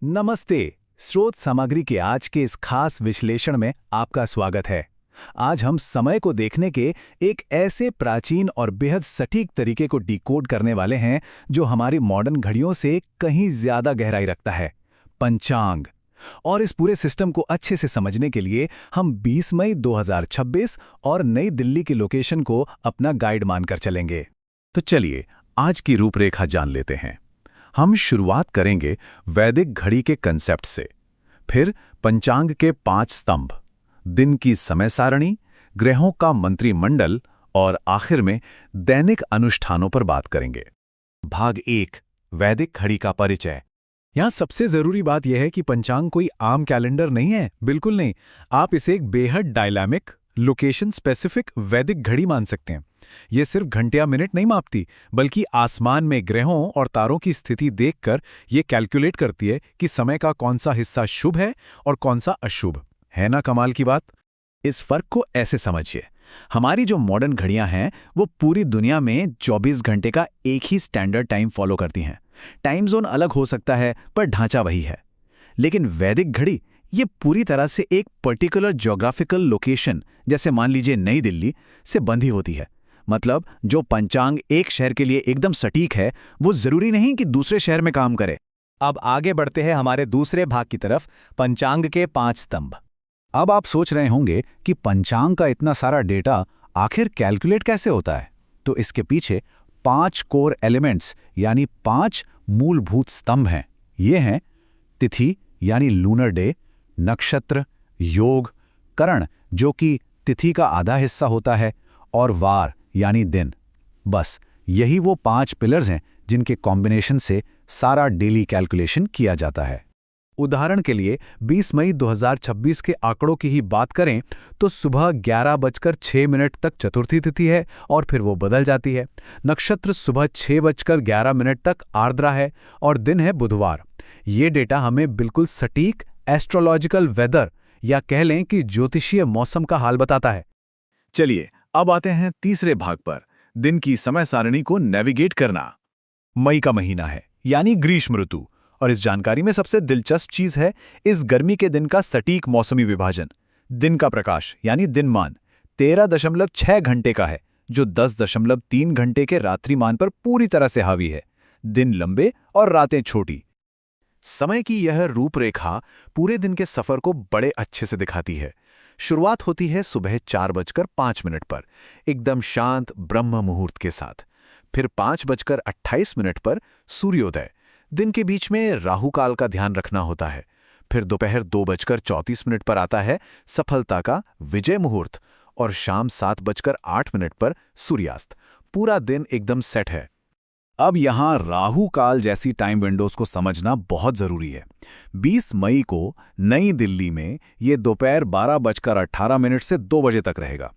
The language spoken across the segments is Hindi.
नमस्ते। स्रोत सामग्री के आज के इस खास विश्लेषण में आपका स्वागत है। आज हम समय को देखने के एक ऐसे प्राचीन और बेहद सटीक तरीके को डिकोड करने वाले हैं जो हमारी मॉडर्न घड़ियों से कहीं ज्यादा गहराई रखता है, पंचांग। और इस पूरे सिस्टम को अच्छे से समझने के लिए हम 20 मई 2026 और नई दिल्ली की लोकेशन को अपना गाइड मानकर चलेंगे। तो चलिए आज की रूपरेखा जान लेते हैं। हम शुरुआत करेंगे वैदिक घड़ी के कंसेप्ट से, फिर पंचांग के 5 स्तंभ, दिन की समय सारणी, ग्रहों का मंत्रिमंडल और आखिर में दैनिक अनुष्ठानों पर बात करेंगे। भाग 1, वैदिक घड़ी का परिचय। यहाँ सबसे जरूरी बात यह है कि पंचांग कोई आम कैलेंडर नहीं है, बिल्कुल नहीं। आप इसे एक बेहद डायनामिक, लोकेशन स्पेसिफिक वैदिक घड़ी मान सकते हैं। ये सिर्फ घंटे या मिनट नहीं मापती, बल्कि आसमान में ग्रहों और तारों की स्थिति देखकर ये कैलकुलेट करती है कि समय का कौन सा हिस्सा शुभ है और कौन सा अशुभ है। ना कमाल की बात। इस फर्क को ऐसे समझिए, हमारी जो मॉडर्न घड़ियां हैं वो पूरी दुनिया में 24 घंटे का एक ही स्टैंडर्ड टाइम फॉलो करती हैं। टाइम जोन अलग हो सकता है पर ढांचा वही है। लेकिन वैदिक घड़ी ये पूरी तरह से एक पर्टिकुलर ज्योग्राफिकल लोकेशन, जैसे मान लीजिए नई दिल्ली, से बंधी होती है। मतलब जो पंचांग एक शहर के लिए एकदम सटीक है, वो जरूरी नहीं कि दूसरे शहर में काम करे। अब आगे बढ़ते हैं हमारे दूसरे भाग की तरफ, पंचांग के 5 स्तंभ। अब आप सोच रहे होंगे कि पंचांग का इतना सारा डेटा आखिर कैलकुलेट कैसे होता है। तो इसके पीछे 5 कोर एलिमेंट्स यानी 5 मूलभूत स्तंभ हैं। ये हैं तिथि यानी लूनर डे, नक्षत्र, योग, करण जो कि तिथि का आधा हिस्सा होता है, और वार यानी दिन। बस यही वो 5 पिलर्स हैं जिनके कॉम्बिनेशन से सारा डेली कैलकुलेशन किया जाता है। उदाहरण के लिए 20 मई 2026 के आंकड़ों की ही बात करें तो सुबह 11:06 तक चतुर्थी तिथि है और फिर वो बदल जाती है। नक्षत्र सुबह 6:11 तक आर्द्रा है और दिन है बुधवार। ये डेटा हमें बिल्कुल सटीक एस्ट्रोलॉजिकल वेदर या कह लें कि ज्योतिषीय मौसम का हाल बताता है। चलिए अब आते हैं तीसरे भाग पर, दिन की समय सारणी को नेविगेट करना। मई का महीना है यानी ग्रीष्म ऋतु, और इस जानकारी में सबसे दिलचस्प चीज है इस गर्मी के दिन का सटीक मौसमी विभाजन। दिन का प्रकाश यानी दिनमान 13.6 घंटे का है, जो 10.3 घंटे के रात्रिमान पर पूरी तरह से हावी है। दिन लंबे और रातें छोटी। समय की यह रूपरेखा पूरे दिन के सफर को बड़े अच्छे से दिखाती है। शुरुआत होती है सुबह 4:05 पर, एकदम शांत ब्रह्म मुहूर्त के साथ। फिर 5:28 पर सूर्योदय। दिन के बीच में राहु काल का ध्यान रखना होता है। फिर दोपहर 2:34 पर आता है सफलता का विजय मुहूर्त, और शाम 7:08 पर सूर्यास्त। पूरा दिन एकदम सेट है। अब यहां राहु काल जैसी टाइम विंडोज को समझना बहुत जरूरी है। 20 मई को नई दिल्ली में ये दोपहर 12:18 से 2 बजे तक रहेगा।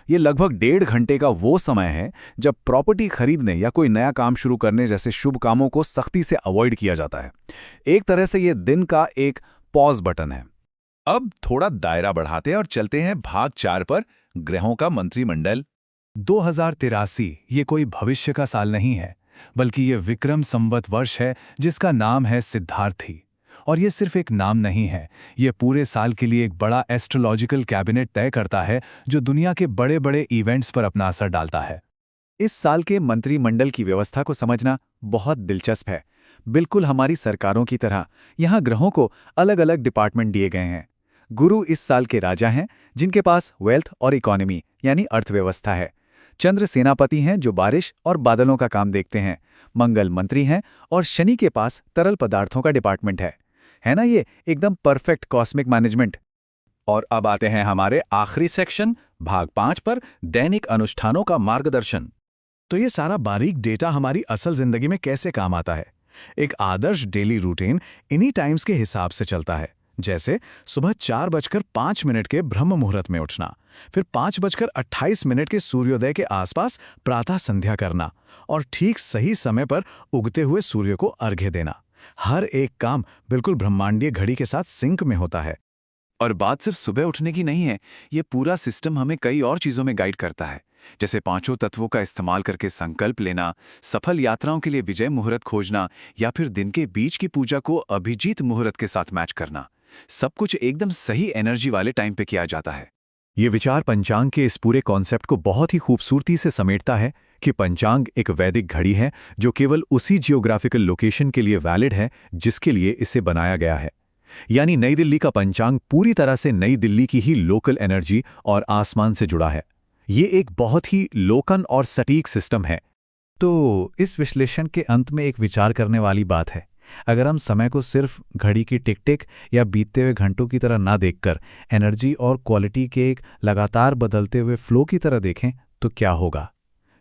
ये लगभग 1.5 घंटे का वो समय है जब प्रॉपर्टी खरीदने या कोई नया काम शुरू करने जैसे शुभ कामों को सख्ती से अवॉइड किया जाता है। एक तरह से ये दिन का एक पॉज बटन है। अब थोड़ा दायरा बढ़ाते हैं और चलते हैं भाग 4 पर, ग्रहों का मंत्रिमंडल। 2083 ये कोई भविष्य का साल नहीं है, बल्कि ये विक्रम संवत वर्ष है जिसका नाम है सिद्धार्थी। और ये सिर्फ एक नाम नहीं है, ये पूरे साल के लिए एक बड़ा एस्ट्रोलॉजिकल कैबिनेट तय करता है जो दुनिया के बड़े बड़े इवेंट्स पर अपना असर डालता है। इस साल के मंत्रिमंडल की व्यवस्था को समझना बहुत दिलचस्प है। बिल्कुल हमारी सरकारों की तरह यहाँ ग्रहों को अलग अलग डिपार्टमेंट दिए गए हैं। गुरु इस साल के राजा हैं जिनके पास वेल्थ और इकोनॉमी यानी अर्थव्यवस्था है। चंद्र सेनापति हैं जो बारिश और बादलों का काम देखते हैं। मंगल मंत्री हैं और शनि के पास तरल पदार्थों का डिपार्टमेंट है ना, ये एकदम परफेक्ट कॉस्मिक मैनेजमेंट। और अब आते हैं हमारे आखिरी सेक्शन, भाग 5 पर, दैनिक अनुष्ठानों का मार्गदर्शन। तो ये सारा बारीक डेटा हमारी असल जिंदगी में कैसे काम आता है। एक आदर्श डेली रूटीन इन्हीं टाइम्स के हिसाब से चलता है, जैसे सुबह 4:05 के ब्रह्म मुहूर्त में उठना, फिर 5:28 के सूर्योदय के आसपास प्रातः संध्या करना, और ठीक सही समय पर उगते हुए सूर्य को अर्घ्य देना। हर एक काम बिल्कुल ब्रह्मांडीय घड़ी के साथ सिंक में होता है। और बात सिर्फ सुबह उठने की नहीं है, ये पूरा सिस्टम हमें कई और चीजों में गाइड करता है। जैसे पांचों तत्वों का इस्तेमाल करके संकल्प लेना, सफल यात्राओं के लिए विजय मुहूर्त खोजना या फिर दिन के बीच की पूजा को अभिजीत मुहूर्त के साथ मैच करना। सब कुछ एकदम सही एनर्जी वाले टाइम पे किया जाता है। ये विचार पंचांग के इस पूरे कॉन्सेप्ट को बहुत ही खूबसूरती से समेटता है कि पंचांग एक वैदिक घड़ी है जो केवल उसी जियोग्राफिकल लोकेशन के लिए वैलिड है जिसके लिए इसे बनाया गया है। यानी नई दिल्ली का पंचांग पूरी तरह से नई दिल्ली की ही लोकल एनर्जी और आसमान से जुड़ा है। ये एक बहुत ही लोकन और सटीक सिस्टम है। तो इस विश्लेषण के अंत में एक विचार करने वाली बात है। अगर हम समय को सिर्फ घड़ी की टिक टिक या बीतते हुए घंटों की तरह ना देखकर एनर्जी और क्वालिटी के एक लगातार बदलते हुए फ्लो की तरह देखें तो क्या होगा?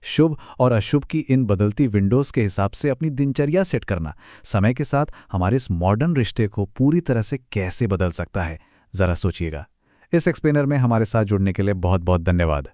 शुभ और अशुभ की इन बदलती विंडोज के हिसाब से अपनी दिनचर्या सेट करना समय के साथ हमारे इस मॉडर्न रिश्ते को पूरी तरह से कैसे बदल सकता है, जरा सोचिएगा। इस एक्सप्लेनर में हमारे साथ जुड़ने के लिए बहुत बहुत धन्यवाद।